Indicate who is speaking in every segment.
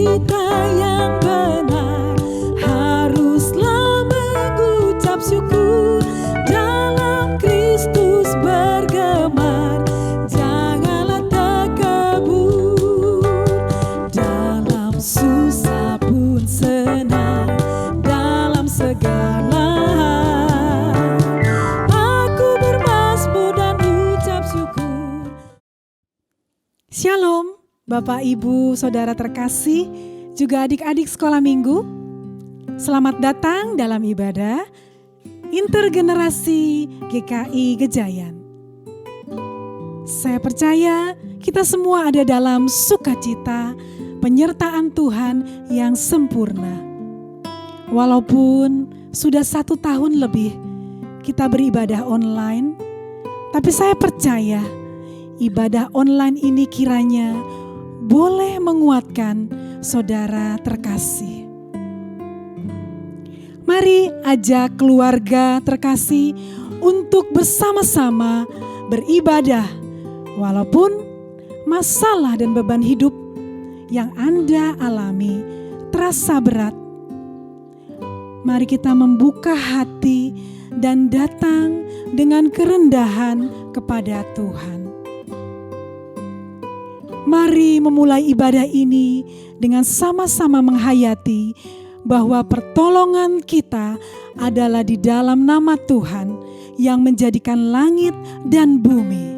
Speaker 1: kita yang benar haruslah mengucap syukur, dalam Kristus bergemar, janganlah takabur. Dalam susah pun senang, dalam segala hal aku bermazmur dan ucap syukur. Shalom Bapak, Ibu, Saudara terkasih, juga adik-adik sekolah minggu. Selamat datang dalam ibadah Intergenerasi GKI Gejayan. Saya percaya kita semua ada dalam sukacita penyertaan Tuhan yang sempurna. Walaupun sudah 1 tahun lebih kita beribadah online, tapi saya percaya ibadah online ini kiranya boleh menguatkan saudara terkasih. Mari ajak keluarga terkasih untuk bersama-sama beribadah, walaupun masalah dan beban hidup yang Anda alami terasa berat. Mari kita membuka hati dan datang dengan kerendahan kepada Tuhan. Mari memulai ibadah ini dengan sama-sama menghayati bahwa pertolongan kita adalah di dalam nama Tuhan yang menjadikan langit dan bumi.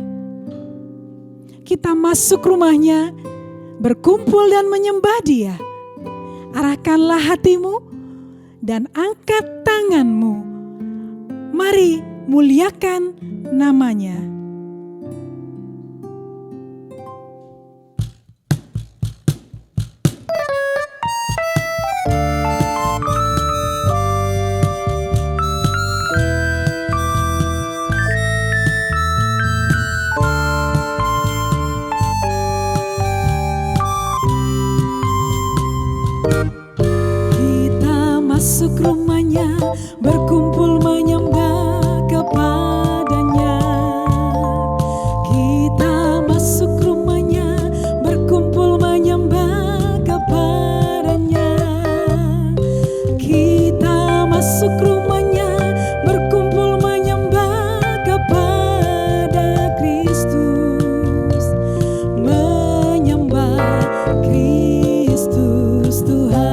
Speaker 1: Kita masuk rumahnya, berkumpul dan menyembah Dia. Arahkanlah hatimu dan angkat tanganmu. Mari muliakan namanya. Masuk rumahnya, berkumpul menyembah kepadanya. Kita masuk rumahnya, berkumpul menyembah kepadanya. Kita masuk rumahnya, berkumpul menyembah kepada Kristus. Menyembah Kristus Tuhan.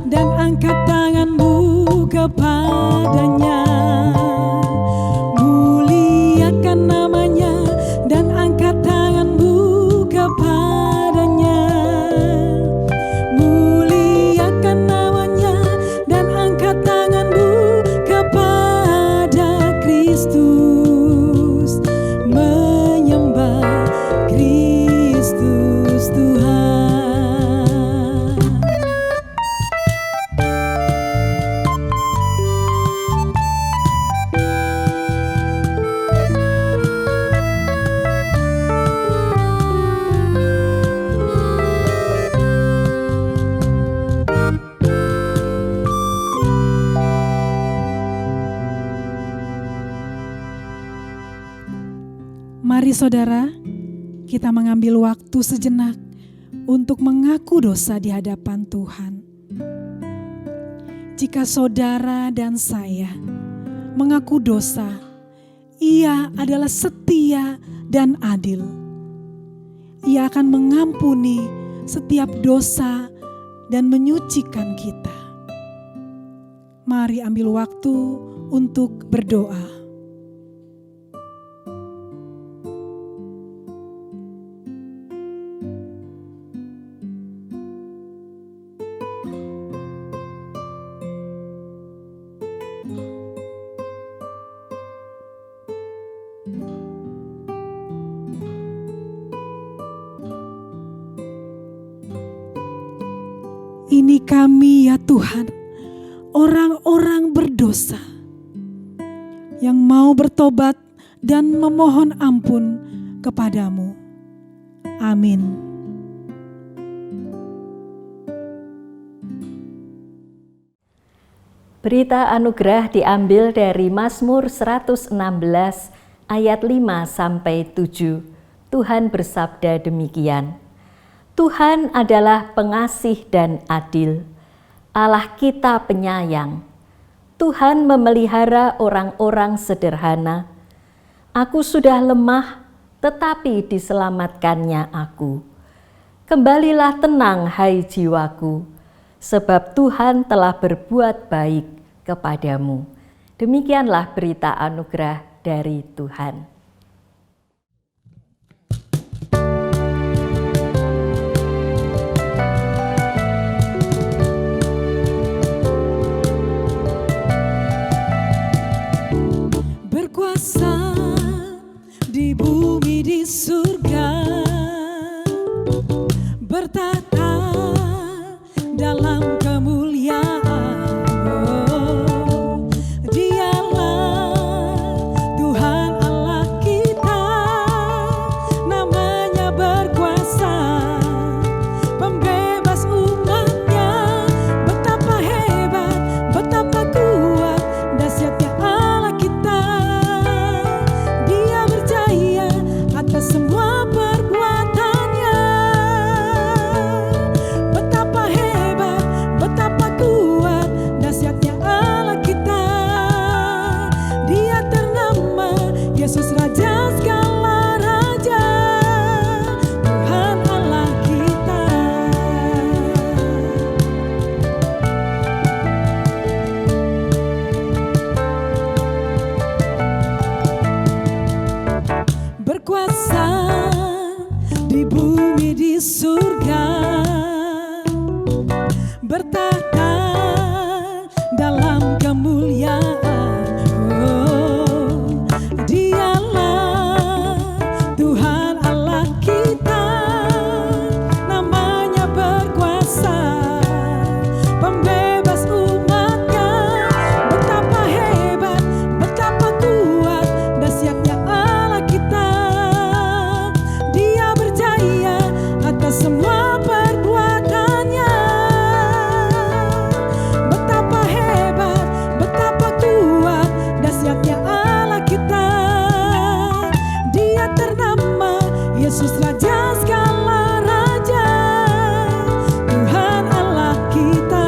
Speaker 1: Dan angkat tanganmu kepadanya. Muliakan namanya dan angkat tanganmu kepadanya. Muliakan namanya dan angkat tanganmu kepada Kristus. Menyembah Kristus Tuhan. Mari saudara, kita mengambil waktu sejenak untuk mengaku dosa di hadapan Tuhan. Jika saudara dan saya mengaku dosa, Ia adalah setia dan adil. Ia akan mengampuni setiap dosa dan menyucikan kita. Mari ambil waktu untuk berdoa. Ini kami ya Tuhan, orang-orang berdosa yang mau bertobat dan memohon ampun kepadamu. Amin.
Speaker 2: Berita anugerah diambil dari Mazmur 116 ayat 5-7. Tuhan bersabda demikian. Tuhan adalah pengasih dan adil, Allah kita penyayang. Tuhan memelihara orang-orang sederhana. Aku sudah lemah, tetapi diselamatkannya aku. Kembalilah tenang, hai jiwaku, sebab Tuhan telah berbuat baik kepadamu. Demikianlah berita anugerah dari Tuhan.
Speaker 1: Berkuasa di bumi di surga, bertata dalam kemuliaan. Dialah Tuhan Allah kita, namanya berkuasa, pembebas umatnya. Betapa hebat, betapa kuat, dahsyatnya Allah kita. Dia berjaya atas semua perbuatannya. Betapa hebat, betapa kuat, dahsyatnya Allah kita. Dia ternama Yesus Raja segala raja, Tuhan Allah kita. Berkuasa di bumi di surga, bertahta dalam kemuliaan. Oh, Dialah Tuhan Allah kita, namanya berkuasa, pembebas umatnya. Betapa hebat, betapa kuat, dahsyatnya Allah kita. Dia berjaya atas semua perbuatannya. Betapa hebat, betapa kuat, dahsyatnya Allah kita. Dia ternama Yesus Raja segala raja, Tuhan Allah kita.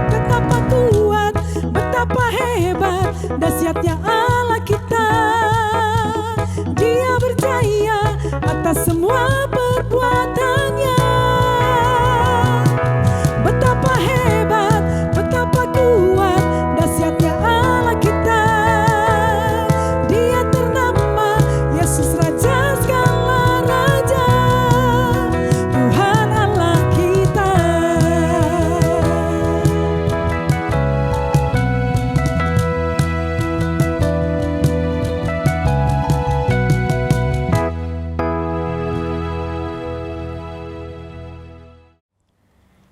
Speaker 1: Betapa kuat, betapa hebat, dahsyatnya Allah kita. Dia berjaya atas semua perbuatannya. Betapa hebat, betapa kuat, dahsyatnya Allah kita. Dia ternama Yesus Raja segala raja, Tuhan Allah kita.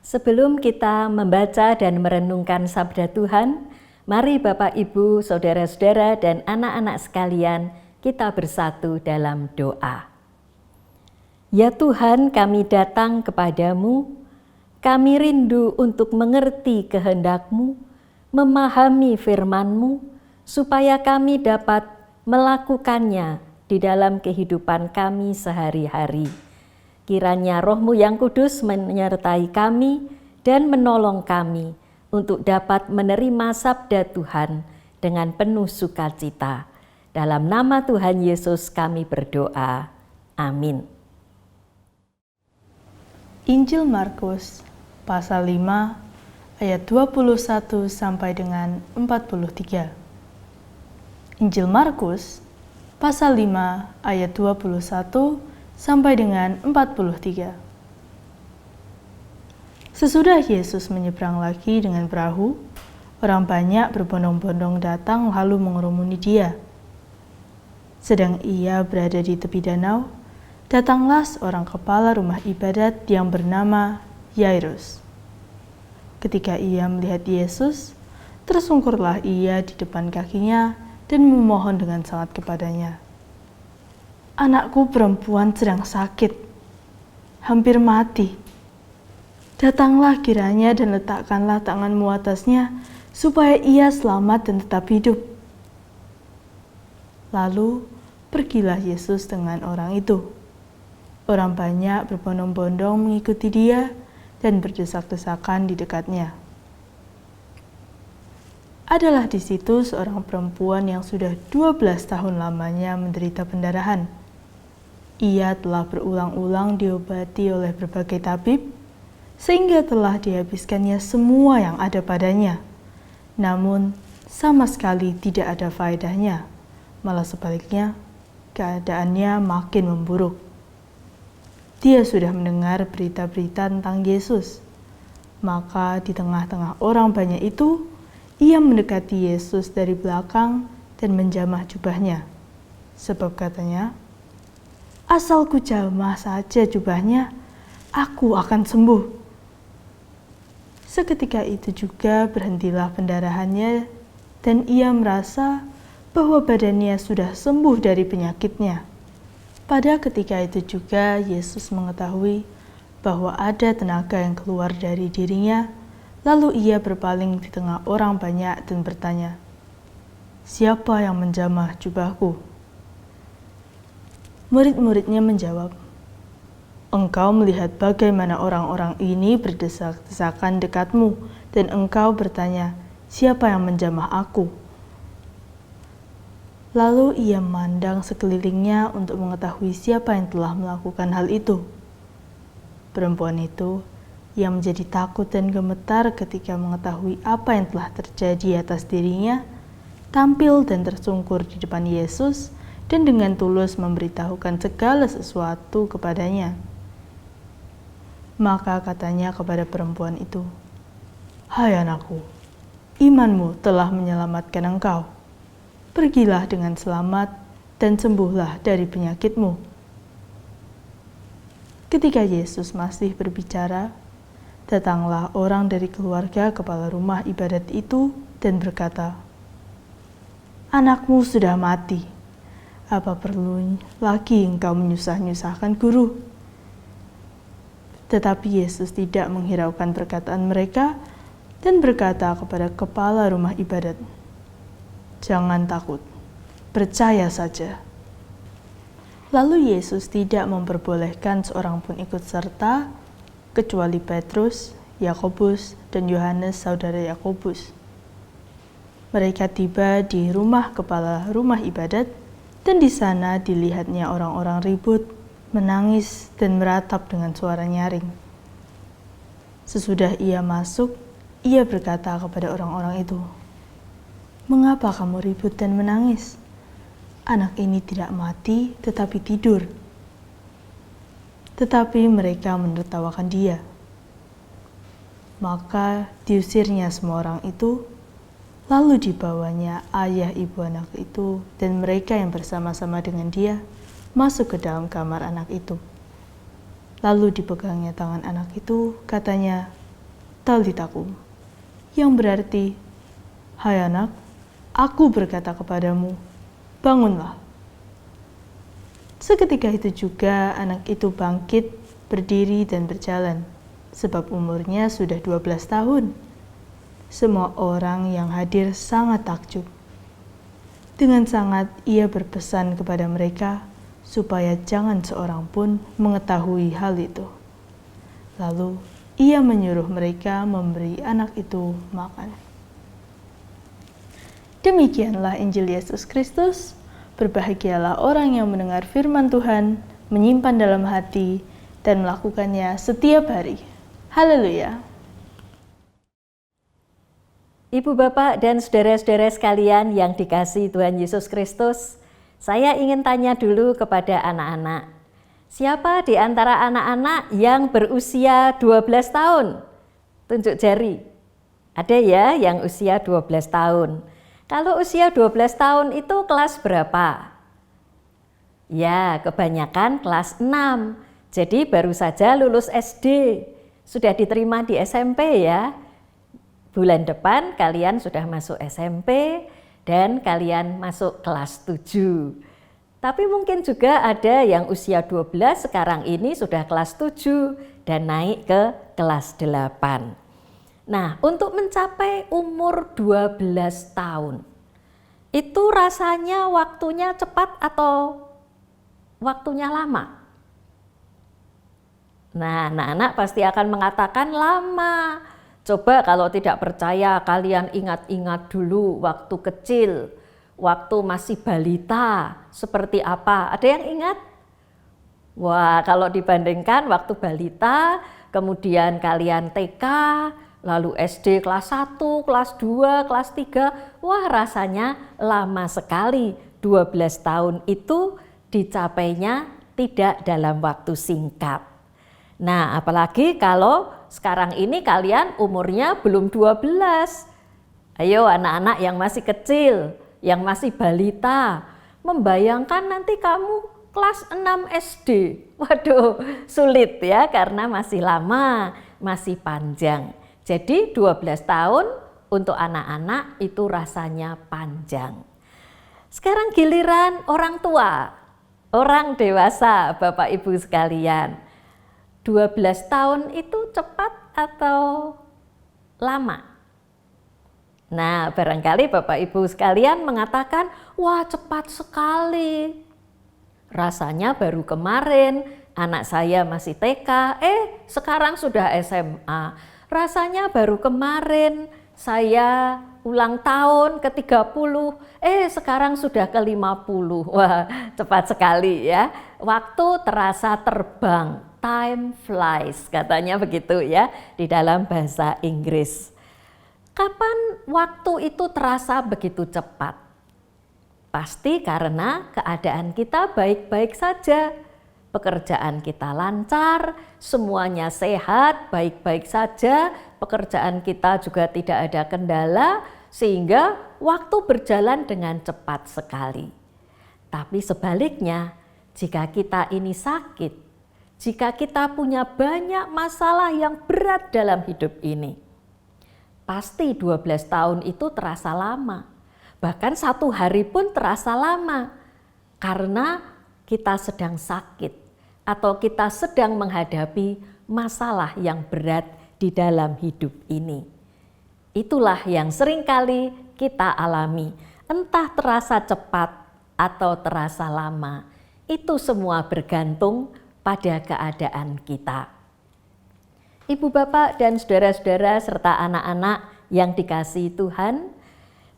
Speaker 2: Sebelum kita membaca dan merenungkan sabda Tuhan, mari Bapak Ibu, saudara-saudara dan anak-anak sekalian, kita bersatu dalam doa. Ya Tuhan, kami datang kepadamu, kami rindu untuk mengerti kehendak-Mu, memahami firman-Mu, supaya kami dapat melakukannya di dalam kehidupan kami sehari-hari. Kiranya Roh-Mu yang kudus menyertai kami dan menolong kami untuk dapat menerima sabda Tuhan dengan penuh sukacita. Dalam nama Tuhan Yesus kami berdoa. Amin.
Speaker 3: Injil Markus pasal 5 ayat 21 sampai dengan 43. Injil Markus pasal 5 ayat 21 sampai dengan 43. Sesudah Yesus menyeberang lagi dengan perahu, orang banyak berbondong-bondong datang lalu mengerumuni Dia. Sedang Ia berada di tepi danau, datanglah seorang kepala rumah ibadat yang bernama Yairus. Ketika ia melihat Yesus, tersungkurlah ia di depan kakinya dan memohon dengan sangat kepadanya. Anakku perempuan sedang sakit, hampir mati. Datanglah kiranya dan letakkanlah tanganmu atasnya, supaya ia selamat dan tetap hidup. Lalu pergilah Yesus dengan orang itu. Orang banyak berbondong-bondong mengikuti Dia dan berdesak-desakan di dekatnya. Adalah di situ seorang perempuan yang sudah 12 tahun lamanya menderita pendarahan. Ia telah berulang-ulang diobati oleh berbagai tabib, sehingga telah dihabiskannya semua yang ada padanya. Namun, sama sekali tidak ada faedahnya. Malah sebaliknya, keadaannya makin memburuk. Dia sudah mendengar berita-berita tentang Yesus. Maka di tengah-tengah orang banyak itu, ia mendekati Yesus dari belakang dan menjamah jubahnya. Sebab katanya, asal ku jamah saja jubahnya, aku akan sembuh. Seketika itu juga berhentilah pendarahannya dan ia merasa bahwa badannya sudah sembuh dari penyakitnya. Pada ketika itu juga Yesus mengetahui bahwa ada tenaga yang keluar dari dirinya, lalu ia berpaling di tengah orang banyak dan bertanya, "Siapa yang menjamah jubahku?" Murid-muridnya menjawab, "Engkau melihat bagaimana orang-orang ini berdesak-desakan dekatmu, dan engkau bertanya, siapa yang menjamah aku?" Lalu ia memandang sekelilingnya untuk mengetahui siapa yang telah melakukan hal itu. Perempuan itu yang menjadi takut dan gemetar ketika mengetahui apa yang telah terjadi atas dirinya, tampil dan tersungkur di depan Yesus dan dengan tulus memberitahukan segala sesuatu kepadanya. Maka katanya kepada perempuan itu, "Hai anakku, imanmu telah menyelamatkan engkau. Pergilah dengan selamat dan sembuhlah dari penyakitmu." Ketika Yesus masih berbicara, datanglah orang dari keluarga kepala rumah ibadat itu dan berkata, "Anakmu sudah mati. Apa perlu lagi engkau menyusah-nyusahkan guru?" Tetapi Yesus tidak menghiraukan perkataan mereka dan berkata kepada kepala rumah ibadat, "Jangan takut, percaya saja." Lalu Yesus tidak memperbolehkan seorang pun ikut serta, kecuali Petrus, Yakobus, dan Yohanes saudara Yakobus. Mereka tiba di rumah kepala rumah ibadat, dan di sana dilihatnya orang-orang ribut, menangis, dan meratap dengan suara nyaring. Sesudah ia masuk, ia berkata kepada orang-orang itu, "Mengapa kamu ribut dan menangis? Anak ini tidak mati, tetapi tidur." Tetapi mereka menertawakan dia. Maka diusirnya semua orang itu, lalu dibawanya ayah ibu anak itu dan mereka yang bersama-sama dengan dia masuk ke dalam kamar anak itu. Lalu dipegangnya tangan anak itu, katanya, "Talita kum," yang berarti, "Hai anak, aku berkata kepadamu, bangunlah." Seketika itu juga anak itu bangkit, berdiri dan berjalan, sebab umurnya sudah 12 tahun. Semua orang yang hadir sangat takjub. Dengan sangat ia berpesan kepada mereka supaya jangan seorang pun mengetahui hal itu. Lalu Ia menyuruh mereka memberi anak itu makan. Demikianlah Injil Yesus Kristus. Berbahagialah orang yang mendengar firman Tuhan, menyimpan dalam hati, dan melakukannya setiap hari. Haleluya.
Speaker 2: Ibu, Bapak, dan saudara-saudara sekalian yang dikasihi Tuhan Yesus Kristus, saya ingin tanya dulu kepada anak-anak. Siapa di antara anak-anak yang berusia 12 tahun? Tunjuk jari. Ada ya yang usia 12 tahun. Kalau usia 12 tahun itu kelas berapa? Ya, kebanyakan kelas 6. Jadi baru saja lulus SD. Sudah diterima di SMP ya. Bulan depan kalian sudah masuk SMP dan kalian masuk kelas 7. Tapi mungkin juga ada yang usia 12 sekarang ini sudah kelas 7 dan naik ke kelas 8. Nah, untuk mencapai umur 12 tahun, itu rasanya waktunya cepat atau waktunya lama? Nah, anak-anak pasti akan mengatakan lama. Coba kalau tidak percaya, kalian ingat-ingat dulu waktu kecil, waktu masih balita, seperti apa? Ada yang ingat? Wah, kalau dibandingkan waktu balita, kemudian kalian TK, lalu SD kelas 1, kelas 2, kelas 3, wah rasanya lama sekali. 12 tahun itu dicapainya tidak dalam waktu singkat. Nah, apalagi kalau sekarang ini kalian umurnya belum 12. Ayo anak-anak yang masih kecil, yang masih balita, membayangkan nanti kamu kelas 6 SD. Waduh, sulit ya karena masih lama, masih panjang. Jadi 12 tahun untuk anak-anak itu rasanya panjang. Sekarang giliran orang tua, orang dewasa, Bapak Ibu sekalian. 12 tahun itu cepat atau lama? Nah, barangkali Bapak Ibu sekalian mengatakan, wah cepat sekali. Rasanya baru kemarin anak saya masih TK, sekarang sudah SMA. Rasanya baru kemarin saya ulang tahun ke-30, sekarang sudah ke-50. Wah, cepat sekali ya. Waktu terasa terbang. Time flies, katanya begitu ya di dalam bahasa Inggris. Kapan waktu itu terasa begitu cepat? Pasti karena keadaan kita baik-baik saja. Pekerjaan kita lancar, semuanya sehat, baik-baik saja. Pekerjaan kita juga tidak ada kendala, sehingga waktu berjalan dengan cepat sekali. Tapi sebaliknya, jika kita ini sakit, jika kita punya banyak masalah yang berat dalam hidup ini, pasti 12 tahun itu terasa lama. Bahkan 1 hari pun terasa lama. Karena kita sedang sakit atau kita sedang menghadapi masalah yang berat di dalam hidup ini. Itulah yang seringkali kita alami. Entah terasa cepat atau terasa lama. Itu semua bergantung pada keadaan kita. Ibu, Bapak, dan saudara-saudara serta anak-anak yang dikasihi Tuhan,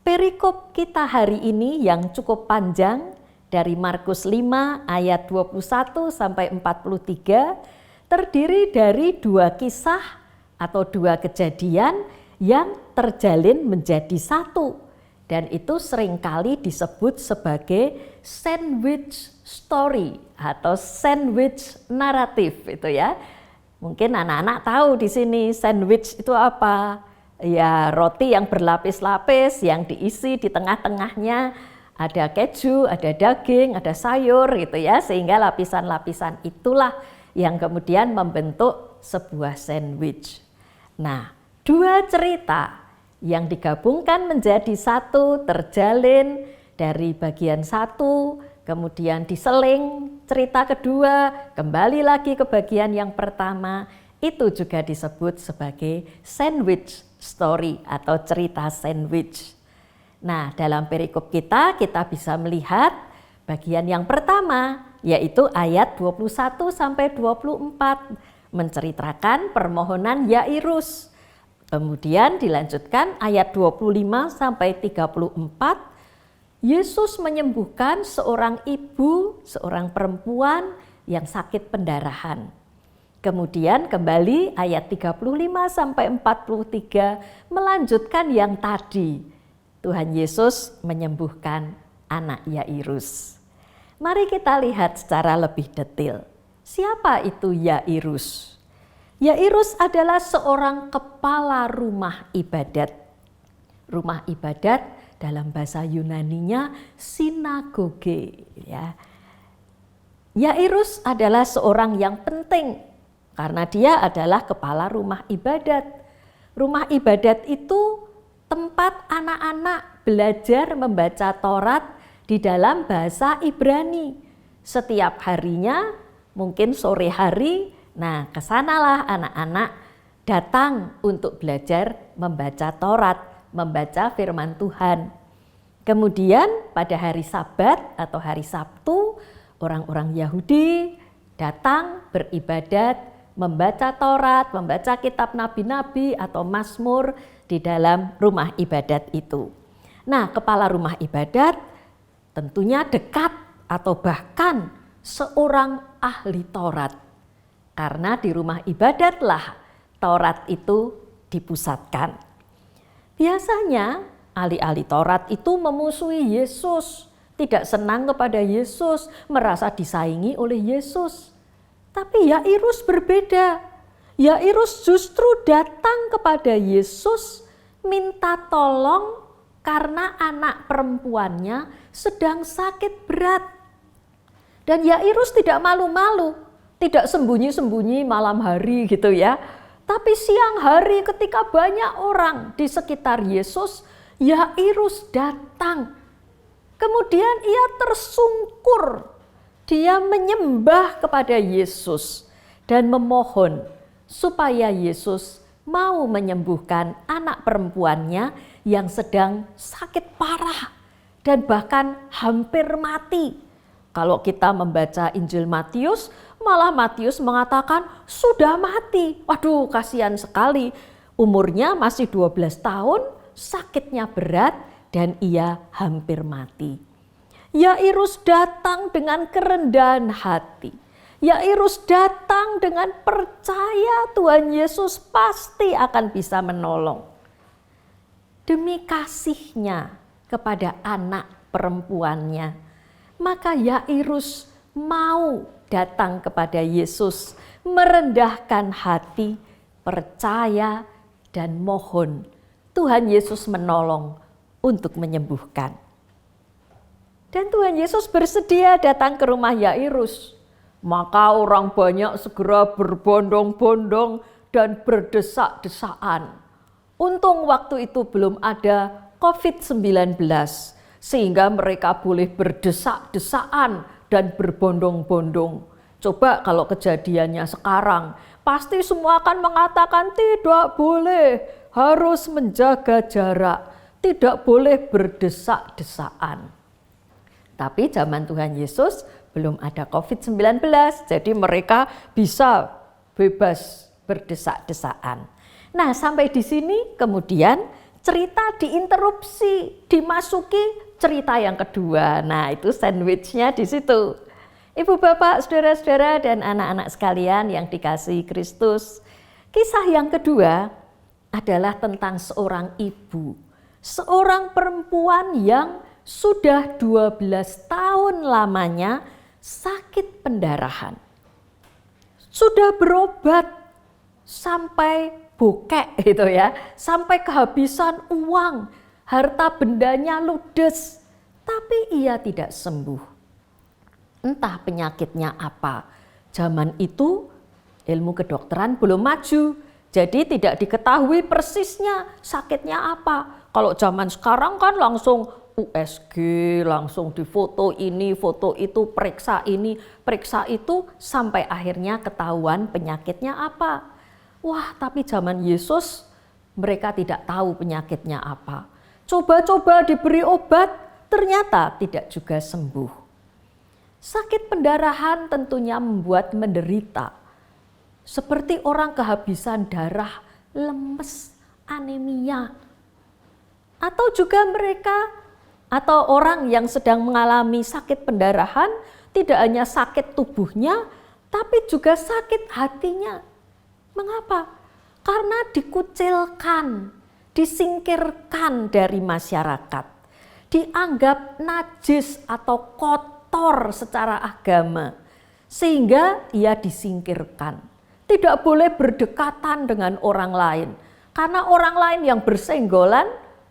Speaker 2: perikop kita hari ini yang cukup panjang dari Markus 5 ayat 21 sampai 43 terdiri dari 2 kisah atau 2 kejadian yang terjalin menjadi satu. Dan itu seringkali disebut sebagai sandwich story atau sandwich naratif itu ya. Mungkin anak-anak tahu di sini sandwich itu apa? Ya, roti yang berlapis-lapis yang diisi di tengah-tengahnya ada keju, ada daging, ada sayur gitu ya. Sehingga lapisan-lapisan itulah yang kemudian membentuk sebuah sandwich. Nah, 2 cerita yang digabungkan menjadi satu, terjalin dari bagian satu, kemudian diseling cerita kedua, kembali lagi ke bagian yang pertama, itu juga disebut sebagai sandwich story atau cerita sandwich. Nah, dalam perikop kita bisa melihat bagian yang pertama, yaitu ayat 21 sampai 24. menceritakan permohonan Yairus. Kemudian dilanjutkan ayat 25 sampai 34, Yesus menyembuhkan seorang ibu, seorang perempuan yang sakit pendarahan. Kemudian kembali ayat 35 sampai 43 melanjutkan yang tadi. Tuhan Yesus menyembuhkan anak Yairus. Mari kita lihat secara lebih detail. Siapa itu Yairus? Yairus adalah seorang kepala rumah ibadat. Rumah ibadat dalam bahasa Yunaninya sinagoge. Ya. Yairus adalah seorang yang penting karena dia adalah kepala rumah ibadat. Rumah ibadat itu tempat anak-anak belajar membaca Taurat di dalam bahasa Ibrani. Setiap harinya, mungkin sore hari, nah kesanalah anak-anak datang untuk belajar membaca Taurat, membaca firman Tuhan. Kemudian pada hari Sabat atau hari Sabtu, orang-orang Yahudi datang beribadat, membaca Taurat, membaca kitab nabi-nabi atau Mazmur di dalam rumah ibadat itu. Nah, kepala rumah ibadat tentunya dekat atau bahkan seorang ahli Taurat. Karena di rumah ibadatlah Taurat itu dipusatkan. Biasanya ahli-ahli Taurat itu memusuhi Yesus, tidak senang kepada Yesus, merasa disaingi oleh Yesus. Tapi Yairus berbeda. Yairus justru datang kepada Yesus minta tolong karena anak perempuannya sedang sakit berat. Dan Yairus tidak malu-malu, tidak sembunyi-sembunyi malam hari gitu ya. Tapi siang hari ketika banyak orang di sekitar Yesus, Yairus datang. Kemudian ia tersungkur, dia menyembah kepada Yesus dan memohon supaya Yesus mau menyembuhkan anak perempuannya yang sedang sakit parah dan bahkan hampir mati. Kalau kita membaca Injil Matius, malah Matius mengatakan sudah mati. Waduh, kasihan sekali. Umurnya masih 12 tahun, sakitnya berat dan ia hampir mati. Yairus datang dengan kerendahan hati. Yairus datang dengan percaya Tuhan Yesus pasti akan bisa menolong. Demi kasihnya kepada anak perempuannya, maka Yairus mau datang kepada Yesus, merendahkan hati, percaya dan mohon Tuhan Yesus menolong untuk menyembuhkan. Dan Tuhan Yesus bersedia datang ke rumah Yairus. Maka orang banyak segera berbondong-bondong dan berdesak-desakan. Untung waktu itu belum ada COVID-19, sehingga mereka boleh berdesak-desakan dan berbondong-bondong. Coba kalau kejadiannya sekarang, pasti semua akan mengatakan tidak boleh, harus menjaga jarak, tidak boleh berdesak-desakan. Tapi zaman Tuhan Yesus belum ada COVID-19, jadi mereka bisa bebas berdesak-desakan. Nah, sampai di sini kemudian cerita diinterupsi, dimasuki cerita yang kedua. Nah, itu sandwichnya di situ. Ibu, bapak, saudara-saudara, dan anak-anak sekalian yang dikasihi Kristus. Kisah yang kedua adalah tentang seorang ibu. Seorang perempuan yang sudah 12 tahun lamanya sakit pendarahan. Sudah berobat sampai bokek gitu ya, sampai kehabisan uang, harta bendanya ludes, tapi ia tidak sembuh. Entah penyakitnya apa. Zaman itu ilmu kedokteran belum maju, jadi tidak diketahui persisnya sakitnya apa. Kalau zaman sekarang kan langsung USG, langsung difoto ini, foto itu, periksa ini, periksa itu, sampai akhirnya ketahuan penyakitnya apa. Wah, tapi zaman Yesus mereka tidak tahu penyakitnya apa. Coba-coba diberi obat, ternyata tidak juga sembuh. Sakit pendarahan tentunya membuat menderita. seperti orang kehabisan darah, lemes, anemia. Atau juga mereka atau orang yang sedang mengalami sakit pendarahan, tidak hanya sakit tubuhnya, tapi juga sakit hatinya. Mengapa? Karena dikucilkan, disingkirkan dari masyarakat, dianggap najis atau kotor secara agama, sehingga ia disingkirkan. Tidak boleh berdekatan dengan orang lain, karena orang lain yang bersenggolan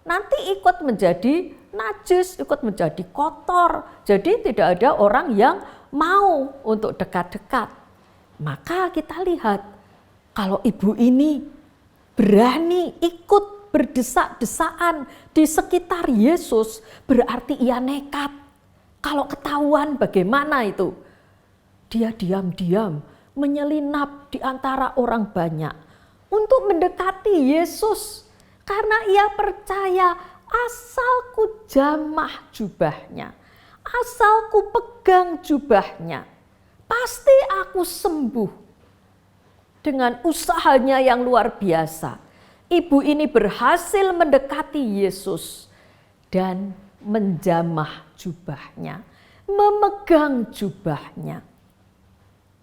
Speaker 2: nanti ikut menjadi najis, ikut menjadi kotor. Jadi tidak ada orang yang mau untuk dekat-dekat. Maka kita lihat, kalau ibu ini berani ikut berdesak-desaan di sekitar Yesus, berarti ia nekat. Kalau ketahuan bagaimana itu? Dia diam-diam menyelinap di antara orang banyak untuk mendekati Yesus. Karena ia percaya, asalku jamah jubahnya, asalku pegang jubahnya, pasti aku sembuh. Dengan usahanya yang luar biasa, ibu ini berhasil mendekati Yesus dan menjamah jubahnya, memegang jubahnya.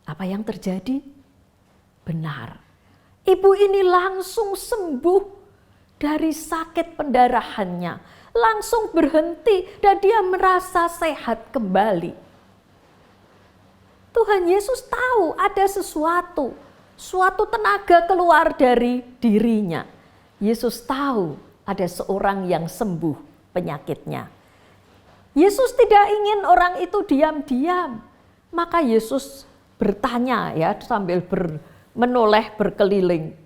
Speaker 2: Apa yang terjadi? Benar, ibu ini langsung sembuh dari sakit pendarahannya, langsung berhenti dan dia merasa sehat kembali. Tuhan Yesus tahu ada suatu tenaga keluar dari dirinya. Yesus tahu ada seorang yang sembuh penyakitnya. Yesus tidak ingin orang itu diam-diam. Maka Yesus bertanya ya sambil menoleh berkeliling.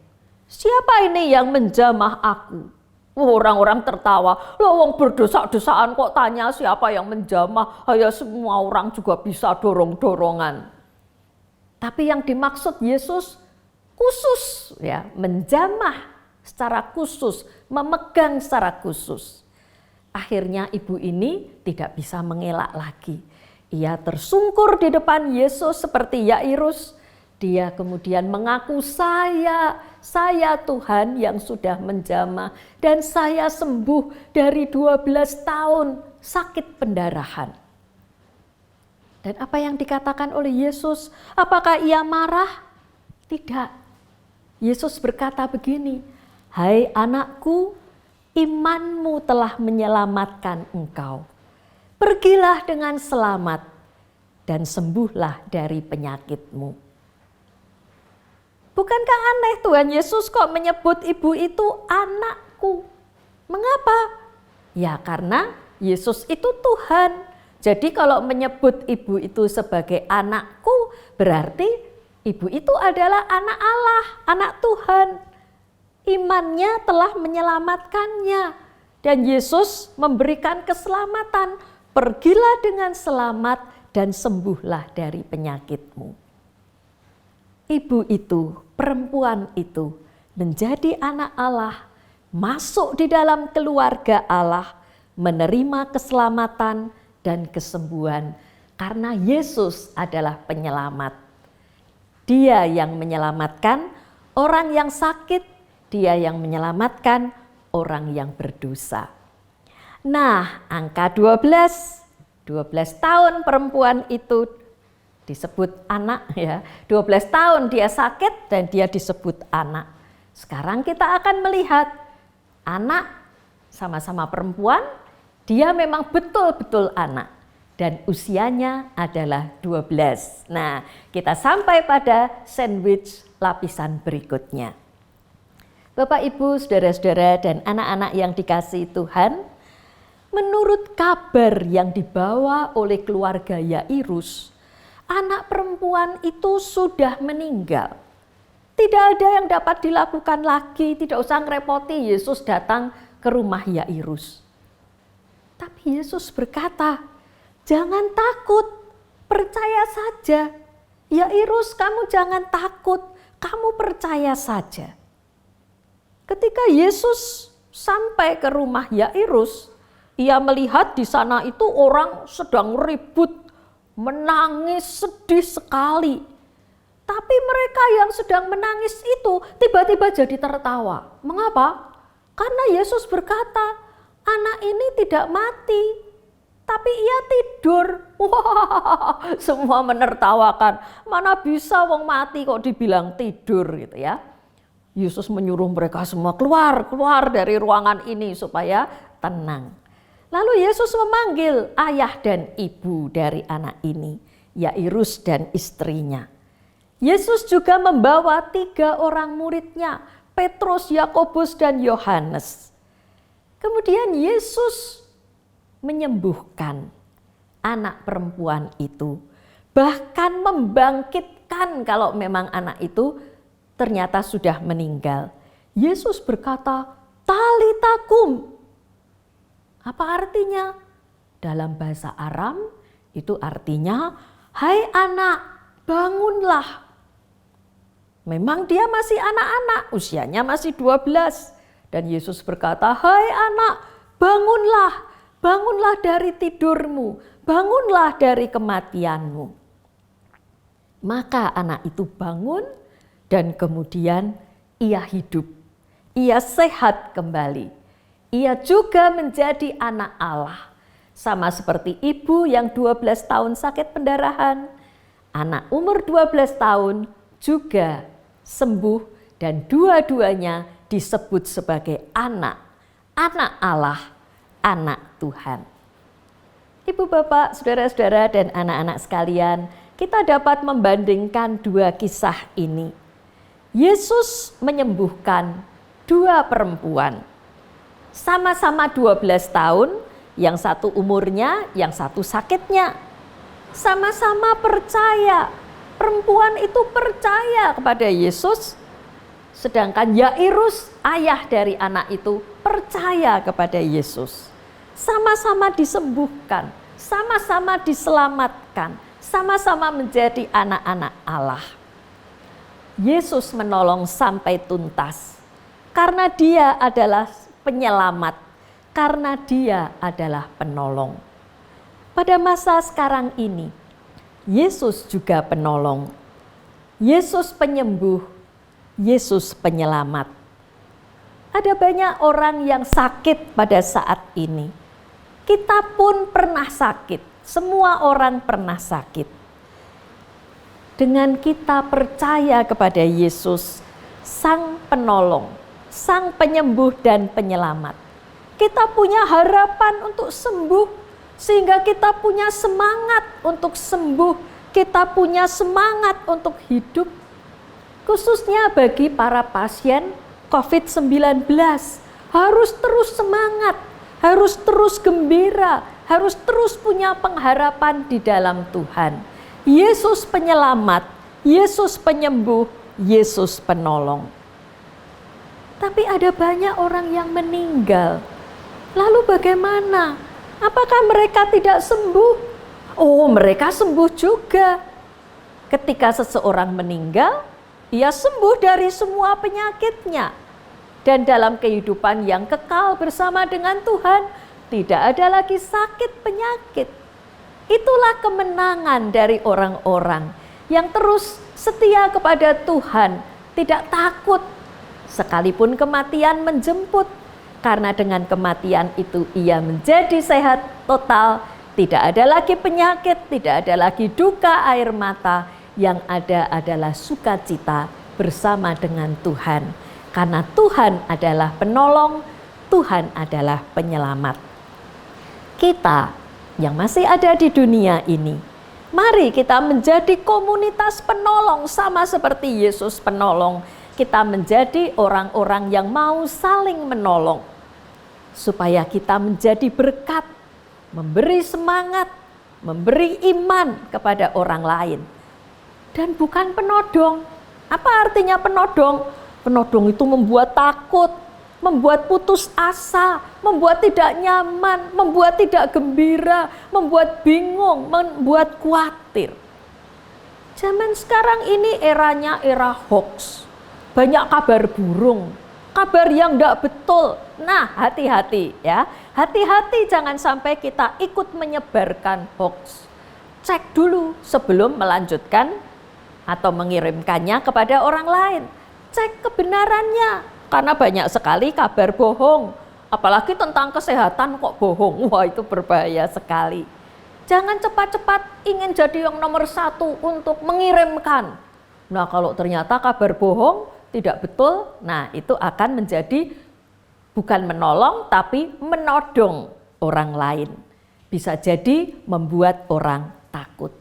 Speaker 2: Siapa ini yang menjamah aku? Orang-orang tertawa. Loh, wong berdesak-desaan kok tanya siapa yang menjamah? Ya semua orang juga bisa dorong-dorongan. Tapi yang dimaksud Yesus khusus ya, menjamah secara khusus, memegang secara khusus. Akhirnya ibu ini tidak bisa mengelak lagi. Ia tersungkur di depan Yesus seperti Yairus. Dia kemudian mengaku, saya Tuhan yang sudah menjamah dan saya sembuh dari 12 tahun sakit pendarahan. Dan apa yang dikatakan oleh Yesus? Apakah ia marah? Tidak. Yesus berkata begini, hai anakku, imanmu telah menyelamatkan engkau. Pergilah dengan selamat dan sembuhlah dari penyakitmu. Bukankah aneh Tuhan Yesus kok menyebut ibu itu anakku? Mengapa? Ya karena Yesus itu Tuhan. Jadi kalau menyebut ibu itu sebagai anakku, berarti ibu itu adalah anak Allah, anak Tuhan. Imannya telah menyelamatkannya. Dan Yesus memberikan keselamatan. Pergilah dengan selamat dan sembuhlah dari penyakitmu. Ibu itu, perempuan itu menjadi anak Allah, masuk di dalam keluarga Allah, menerima keselamatan dan kesembuhan karena Yesus adalah penyelamat. Dia yang menyelamatkan orang yang sakit, dia yang menyelamatkan orang yang berdosa. Nah, angka 12 tahun perempuan itu disebut anak ya. 12 tahun dia sakit dan dia disebut anak. Sekarang kita akan melihat anak sama-sama perempuan, dia memang betul-betul anak dan usianya adalah 12. Nah, kita sampai pada sandwich lapisan berikutnya. Bapak, Ibu, saudara-saudara dan anak-anak yang dikasihi Tuhan, menurut kabar yang dibawa oleh keluarga Yairus, anak perempuan itu sudah meninggal. Tidak ada yang dapat dilakukan lagi, tidak usah ngerepoti Yesus datang ke rumah Yairus. Tapi Yesus berkata, jangan takut, percaya saja. Yairus, kamu jangan takut, kamu percaya saja. Ketika Yesus sampai ke rumah Yairus, ia melihat di sana itu orang sedang ribut, menangis sedih sekali. Tapi mereka yang sedang menangis itu tiba-tiba jadi tertawa. Mengapa? Karena Yesus berkata, anak ini tidak mati, tapi ia tidur. Wah, semua menertawakan. Mana bisa wong mati kok dibilang tidur gitu ya. Yesus menyuruh mereka semua keluar dari ruangan ini supaya tenang. Lalu Yesus memanggil ayah dan ibu dari anak ini, Yairus dan istrinya. Yesus juga membawa 3 orang muridnya, Petrus, Yakobus, dan Yohanes. Kemudian Yesus menyembuhkan anak perempuan itu, bahkan membangkitkan kalau memang anak itu ternyata sudah meninggal. Yesus berkata, "Talita kum." Apa artinya? Dalam bahasa Aram itu artinya, "Hai anak, bangunlah." Memang dia masih anak-anak, usianya masih 12. Dan Yesus berkata, "Hai anak, bangunlah. Bangunlah dari tidurmu, bangunlah dari kematianmu." Maka anak itu bangun dan kemudian ia hidup. Ia sehat kembali. Ia juga menjadi anak Allah. Sama seperti ibu yang 12 tahun sakit pendarahan. Anak umur 12 tahun juga sembuh dan dua-duanya disebut sebagai anak Allah, anak Tuhan. Ibu bapak, saudara-saudara dan anak-anak sekalian, kita dapat membandingkan 2 kisah ini. Yesus menyembuhkan 2 perempuan. Sama-sama 12 tahun, yang satu umurnya, yang satu sakitnya. Sama-sama percaya. Perempuan itu percaya kepada Yesus, sedangkan Yairus, ayah dari anak itu, percaya kepada Yesus. Sama-sama disembuhkan, sama-sama diselamatkan, sama-sama menjadi anak-anak Allah. Yesus menolong sampai tuntas, karena Dia adalah penyelamat, karena Dia adalah penolong. Pada masa sekarang ini, Yesus juga penolong, Yesus penyembuh, Yesus penyelamat. Ada banyak orang yang sakit pada saat ini. Kita pun pernah sakit, semua orang pernah sakit. Dengan kita percaya kepada Yesus, Sang Penolong, Sang Penyembuh dan Penyelamat, kita punya harapan untuk sembuh, sehingga kita punya semangat untuk sembuh, kita punya semangat untuk hidup. Khususnya bagi para pasien COVID-19, harus terus semangat, harus terus gembira, harus terus punya pengharapan di dalam Tuhan. Yesus penyelamat, Yesus penyembuh, Yesus penolong. Tapi ada banyak orang yang meninggal. Lalu bagaimana? Apakah mereka tidak sembuh? Oh, mereka sembuh juga. Ketika seseorang meninggal, ia sembuh dari semua penyakitnya. Dan dalam kehidupan yang kekal bersama dengan Tuhan, tidak ada lagi sakit penyakit. Itulah kemenangan dari orang-orang yang terus setia kepada Tuhan, tidak takut sekalipun kematian menjemput. Karena dengan kematian itu ia menjadi sehat total, tidak ada lagi penyakit, tidak ada lagi duka air mata, yang ada adalah sukacita bersama dengan Tuhan. Karena Tuhan adalah penolong, Tuhan adalah penyelamat. Kita yang masih ada di dunia ini, mari kita menjadi komunitas penolong sama seperti Yesus penolong. Kita menjadi orang-orang yang mau saling menolong. Supaya kita menjadi berkat, memberi semangat, memberi iman kepada orang lain. Dan bukan penodong. Apa artinya penodong? Penodong itu membuat takut, membuat putus asa, membuat tidak nyaman, membuat tidak gembira, membuat bingung, membuat khawatir. Zaman sekarang ini eranya era hoax. Banyak kabar burung, kabar yang tidak betul. Nah, hati-hati ya. Hati-hati jangan sampai kita ikut menyebarkan hoax. Cek dulu sebelum melanjutkan atau mengirimkannya kepada orang lain. Cek kebenarannya, karena banyak sekali kabar bohong. Apalagi tentang kesehatan kok bohong, wah itu berbahaya sekali. Jangan cepat-cepat ingin jadi yang nomor satu untuk mengirimkan. Nah kalau ternyata kabar bohong tidak betul, nah itu akan menjadi bukan menolong tapi menodong orang lain. Bisa jadi membuat orang takut.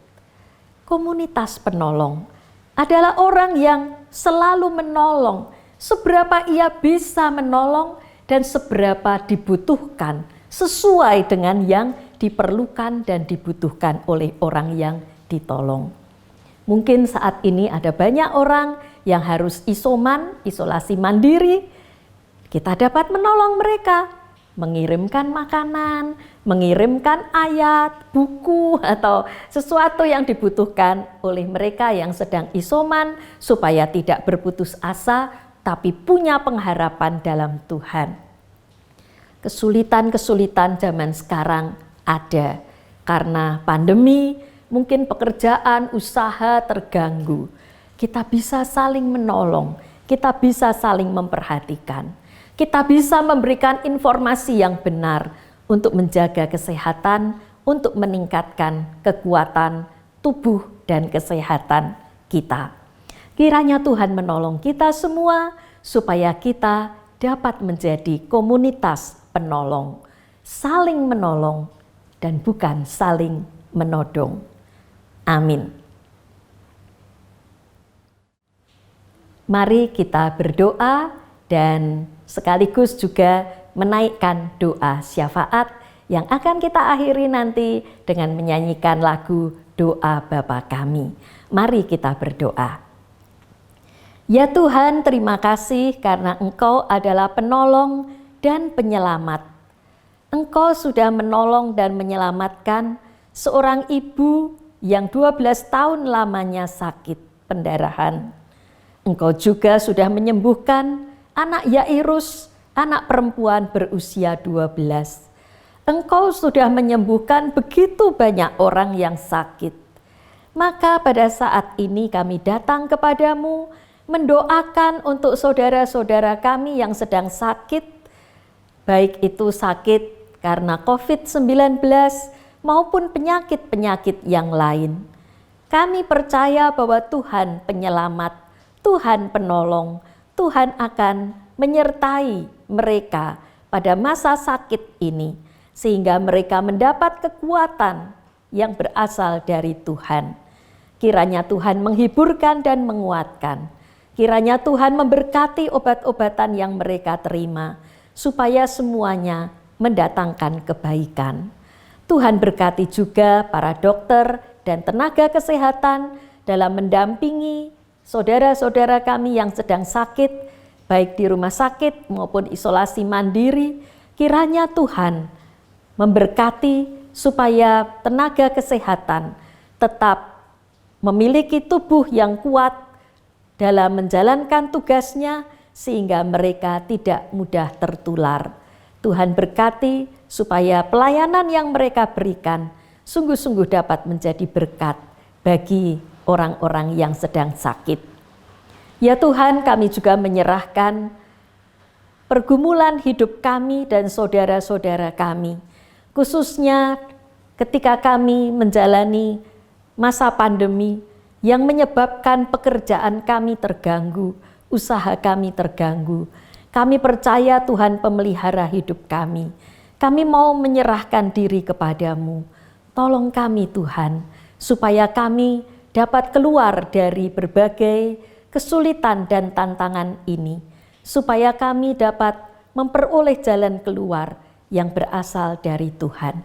Speaker 2: Komunitas penolong adalah orang yang selalu menolong. Seberapa ia bisa menolong dan seberapa dibutuhkan sesuai dengan yang diperlukan dan dibutuhkan oleh orang yang ditolong. Mungkin saat ini ada banyak orang yang harus isolasi mandiri. Kita dapat menolong mereka, mengirimkan makanan, mengirimkan ayat, buku, atau sesuatu yang dibutuhkan oleh mereka yang sedang isoman supaya tidak berputus asa, tapi punya pengharapan dalam Tuhan. Kesulitan-kesulitan zaman sekarang ada karena pandemi, mungkin pekerjaan, usaha terganggu. Kita bisa saling menolong, kita bisa saling memperhatikan. Kita bisa memberikan informasi yang benar untuk menjaga kesehatan, untuk meningkatkan kekuatan tubuh dan kesehatan kita. Kiranya Tuhan menolong kita semua supaya kita dapat menjadi komunitas penolong, saling menolong dan bukan saling menodong. Amin. Mari kita berdoa dan sekaligus juga menaikkan doa syafaat yang akan kita akhiri nanti dengan menyanyikan lagu Doa Bapa Kami. Mari kita berdoa. Ya Tuhan, terima kasih karena Engkau adalah penolong dan penyelamat. Engkau sudah menolong dan menyelamatkan seorang ibu yang 12 tahun lamanya sakit pendarahan. Engkau juga sudah menyembuhkan anak Yairus, anak perempuan berusia 12. Engkau sudah menyembuhkan begitu banyak orang yang sakit. Maka pada saat ini kami datang kepadamu, mendoakan untuk saudara-saudara kami yang sedang sakit, baik itu sakit karena COVID-19 maupun penyakit-penyakit yang lain. Kami percaya bahwa Tuhan penyelamat, Tuhan penolong, Tuhan akan menyertai mereka pada masa sakit ini, sehingga mereka mendapat kekuatan yang berasal dari Tuhan. Kiranya Tuhan menghiburkan dan menguatkan. Kiranya Tuhan memberkati obat-obatan yang mereka terima, supaya semuanya mendatangkan kebaikan. Tuhan berkati juga para dokter dan tenaga kesehatan dalam mendampingi saudara-saudara kami yang sedang sakit, baik di rumah sakit maupun isolasi mandiri. Kiranya Tuhan memberkati supaya tenaga kesehatan tetap memiliki tubuh yang kuat dalam menjalankan tugasnya sehingga mereka tidak mudah tertular. Tuhan berkati supaya pelayanan yang mereka berikan sungguh-sungguh dapat menjadi berkat bagi orang-orang yang sedang sakit. Ya Tuhan, kami juga menyerahkan pergumulan hidup kami dan saudara-saudara kami, khususnya ketika kami menjalani masa pandemi yang menyebabkan pekerjaan kami terganggu, usaha kami terganggu. Kami percaya Tuhan pemelihara hidup kami. Kami mau menyerahkan diri kepadamu. Tolong kami Tuhan, supaya kami dapat keluar dari berbagai kesulitan dan tantangan ini, supaya kami dapat memperoleh jalan keluar yang berasal dari Tuhan.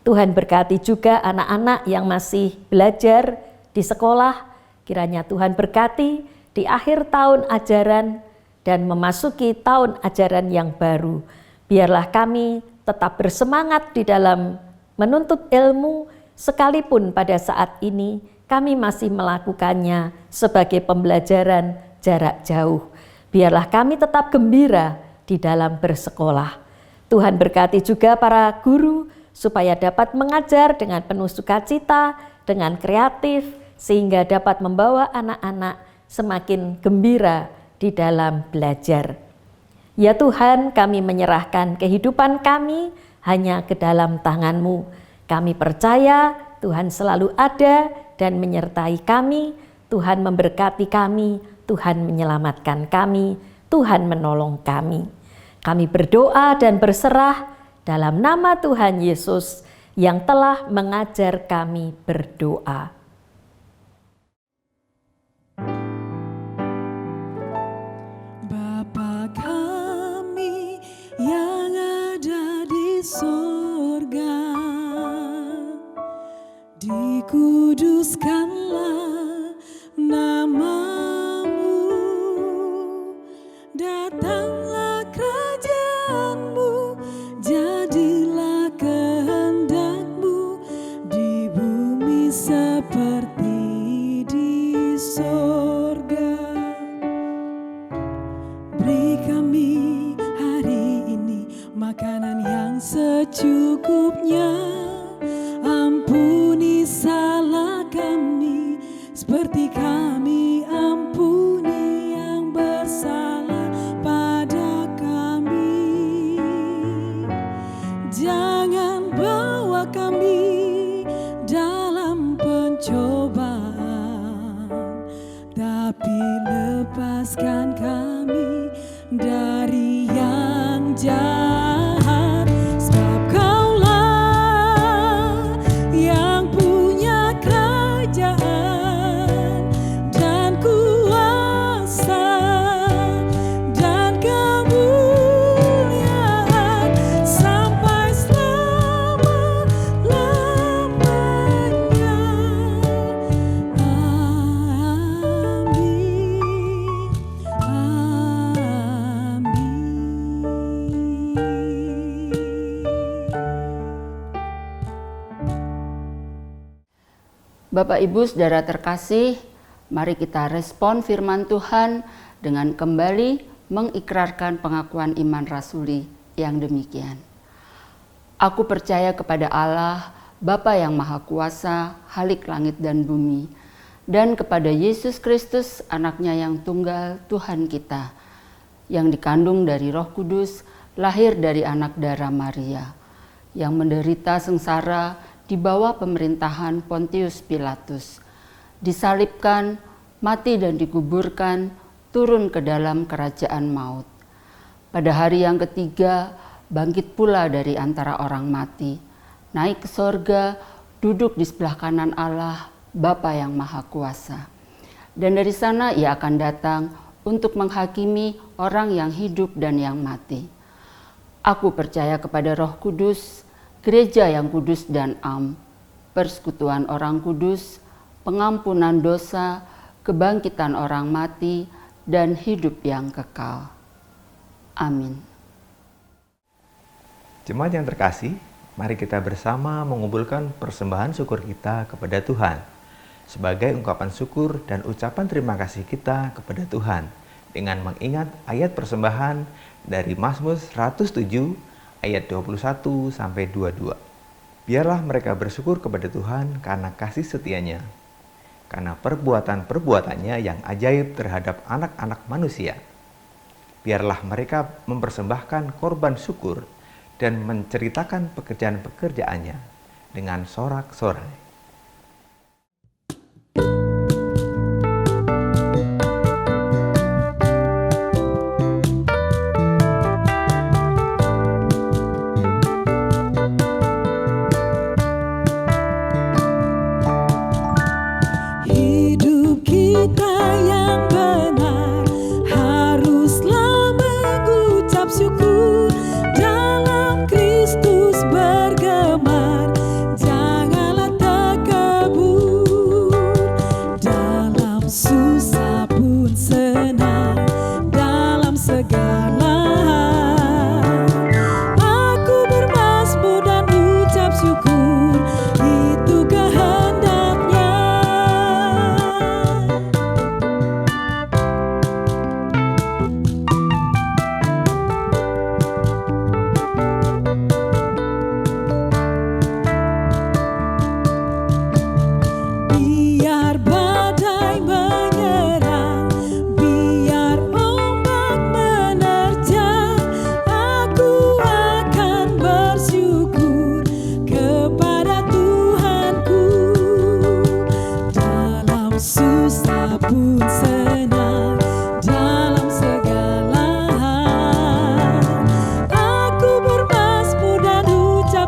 Speaker 2: Tuhan berkati juga anak-anak yang masih belajar di sekolah, kiranya Tuhan berkati di akhir tahun ajaran dan memasuki tahun ajaran yang baru. Biarlah kami tetap bersemangat di dalam menuntut ilmu, sekalipun pada saat ini kami masih melakukannya sebagai pembelajaran jarak jauh. Biarlah kami tetap gembira di dalam bersekolah. Tuhan berkati juga para guru supaya dapat mengajar dengan penuh sukacita, dengan kreatif, sehingga dapat membawa anak-anak semakin gembira di dalam belajar. Ya Tuhan, kami menyerahkan kehidupan kami hanya ke dalam tangan-Mu. Kami percaya Tuhan selalu ada dan menyertai kami, Tuhan memberkati kami, Tuhan menyelamatkan kami, Tuhan menolong kami. Kami berdoa dan berserah dalam nama Tuhan Yesus yang telah mengajar kami berdoa.
Speaker 1: Bapa kami yang ada di surga, dikuduskanlah nama-Mu, datanglah kerajaan-Mu, jadilah kehendak-Mu di bumi seperti di surga. Beri kami hari ini makanan yang secukupnya. Ampuni salah kami seperti kami ampuni yang bersalah pada kami. Jangan bawa kami dalam pencobaan, tapi lepaskan kami dari yang jahat. Sebab Kaulah yang punya kerajaan dan kuasa dan kemuliaan sampai selama-lamanya.
Speaker 4: Bapak Ibu Saudara terkasih, mari kita respon firman Tuhan dengan kembali mengikrarkan pengakuan iman rasuli yang demikian. Aku percaya kepada Allah, Bapa yang Maha Kuasa, Halik langit dan bumi, dan kepada Yesus Kristus, anaknya yang tunggal, Tuhan kita, yang dikandung dari Roh Kudus, lahir dari anak darah Maria, yang menderita sengsara di bawah pemerintahan Pontius Pilatus, disalibkan, mati dan dikuburkan, turun ke dalam kerajaan maut. Pada hari yang ketiga, bangkit pula dari antara orang mati, naik ke sorga, duduk di sebelah kanan Allah, Bapa yang Maha Kuasa. Dan dari sana Ia akan datang untuk menghakimi orang yang hidup dan yang mati. Aku percaya kepada Roh Kudus, Gereja yang kudus dan am, persekutuan orang kudus, pengampunan dosa, kebangkitan orang mati, dan hidup yang kekal. Amin.
Speaker 5: Jemaat yang terkasih, mari kita bersama mengumpulkan persembahan syukur kita kepada Tuhan sebagai ungkapan syukur dan ucapan terima kasih kita kepada Tuhan dengan mengingat ayat persembahan dari Mazmur 107 ayat 21 sampai 22. Biarlah mereka bersyukur kepada Tuhan karena kasih setianya, karena perbuatan-perbuatannya yang ajaib terhadap anak-anak manusia. Biarlah mereka mempersembahkan korban syukur dan menceritakan pekerjaan-pekerjaannya dengan sorak-sorai.
Speaker 1: Dalam Kristus bergemar, janganlah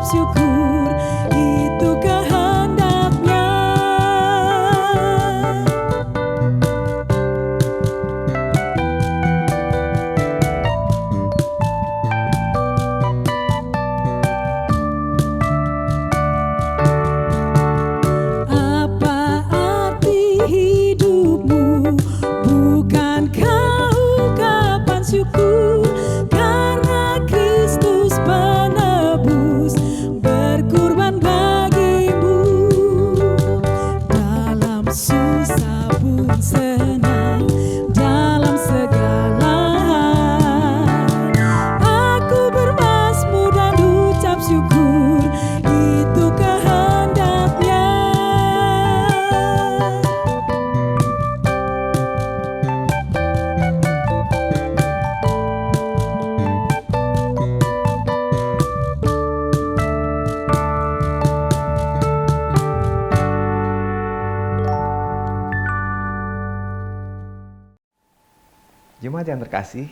Speaker 1: syukur, itu kehendaknya. Apa arti hidupmu? Bukankah ungkapan syukur karena Kristus penebus berkorban bagimu. Dalam susah pun senang, dalam segala hal aku bermazmur dan ucap syukur, itu kehendaknya.
Speaker 5: Jemaat yang terkasih,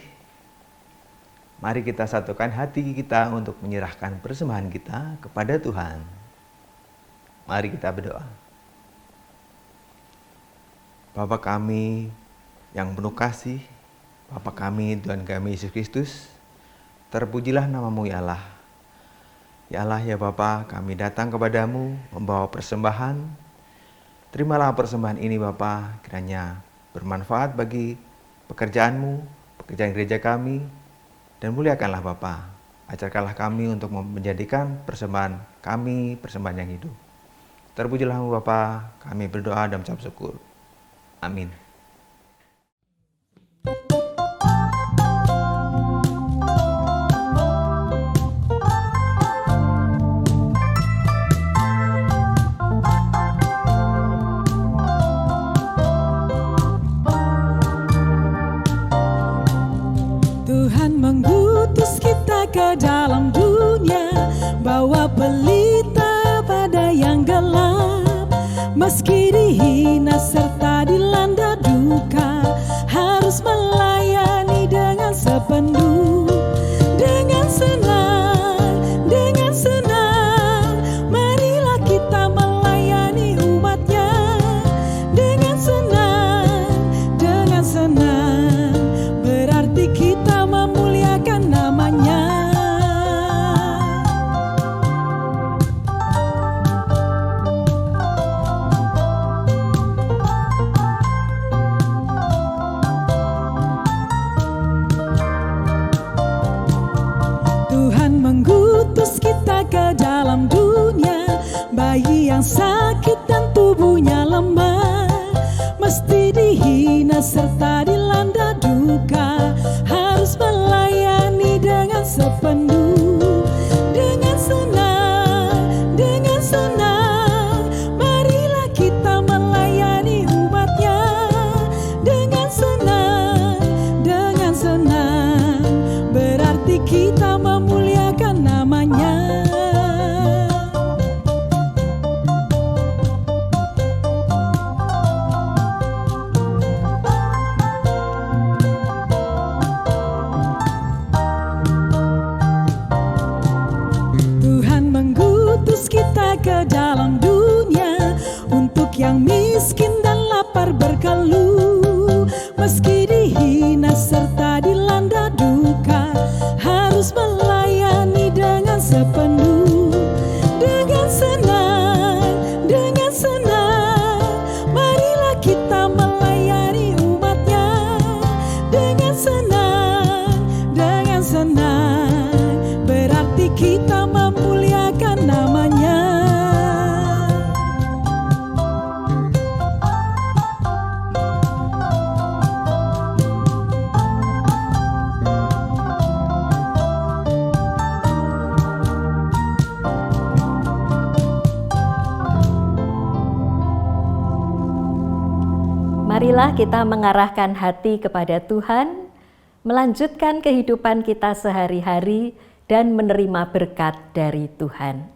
Speaker 5: mari kita satukan hati kita untuk menyerahkan persembahan kita kepada Tuhan. Mari kita berdoa. Bapa kami yang penuh kasih, Bapa kami, Tuhan kami Yesus Kristus, terpujilah nama-Mu ya Allah. Ya Allah ya Bapa, kami datang kepadamu membawa persembahan. Terimalah persembahan ini Bapa, kiranya bermanfaat bagi pekerjaan-Mu, pekerjaan gereja kami, dan muliakanlah Bapa. Ajarkanlah kami untuk menjadikan persembahan kami persembahan yang hidup. Terpujilah Bapa, kami berdoa dan mengucap syukur. Amin.
Speaker 1: Tuhan mengutus kita ke dalam dunia, bawa pelita pada yang gelap. Meski dihina serta dilanda duka, harus melayani dengan sepenuh. Dengan senang, marilah kita melayani umatnya. Dengan senang, berarti kita memuliakan namanya. Tuhan mengutus kita ke dalam dunia, bayi yang sakit dan tubuhnya lemah, mesti dihina serta dilanda duka, harus melayani dengan sepenuh. Dengan senang, marilah kita melayani umatnya. Dengan senang, berarti kita memuliakan namanya. Tuhan mengutus kita ke dalam dunia untuk yang miskin dan lapar berkeluh. Meski dihina serta dilanda duka, harus melayani dengan sepenuh. Dengan senang, marilah kita melayani umatnya. Dengan senang, berarti kita memuliakan namanya.
Speaker 2: Marilah kita mengarahkan hati kepada Tuhan, melanjutkan kehidupan kita sehari-hari dan menerima berkat dari Tuhan.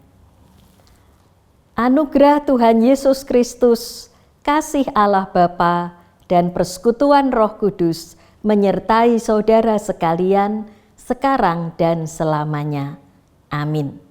Speaker 2: Anugerah Tuhan Yesus Kristus, kasih Allah Bapa, dan persekutuan Roh Kudus menyertai saudara sekalian sekarang dan selamanya. Amin.